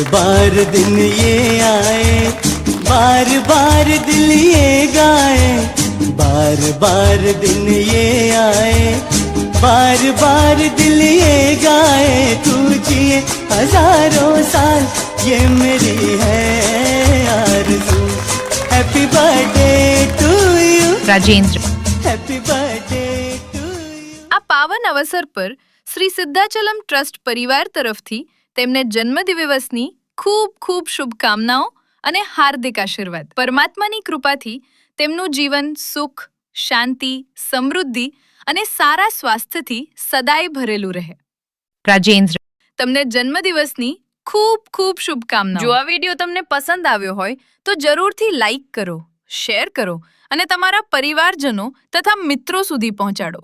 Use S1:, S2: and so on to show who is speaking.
S1: बार दिन ये आए, बार बार दिल ये गाए, बार बार दिन ये आए, बार बार दिल ये गाए, तू जिए हजारों साल ये मेरी है आरज़ू। Happy birthday to you
S2: Rajendra.
S1: Happy birthday to you.
S3: આ પાવન અવસર પર શ્રી સિદ્ધાચલમ ટ્રસ્ટ પરિવાર તરફથી તેમને જન્મદિવસની ખૂબ ખૂબ શુભકામનાઓ અને હાર્દિક આશીર્વાદ। પરમાત્માની કૃપાથી તેમનું જીવન સુખ, શાંતિ, સમૃદ્ધિ અને સારા સ્વાસ્થ્યથી સદાય ભરેલું રહે।
S2: રાજેન્દ્ર।
S3: તમને જન્મદિવસની ખૂબ ખૂબ શુભકામનાઓ। જો આ વિડીયો તમને પસંદ આવ્યો હોય તો જરૂરથી લાઈક કરો, શેર કરો અને તમારા પરિવારજનો તથા મિત્રો સુધી પહોંચાડો।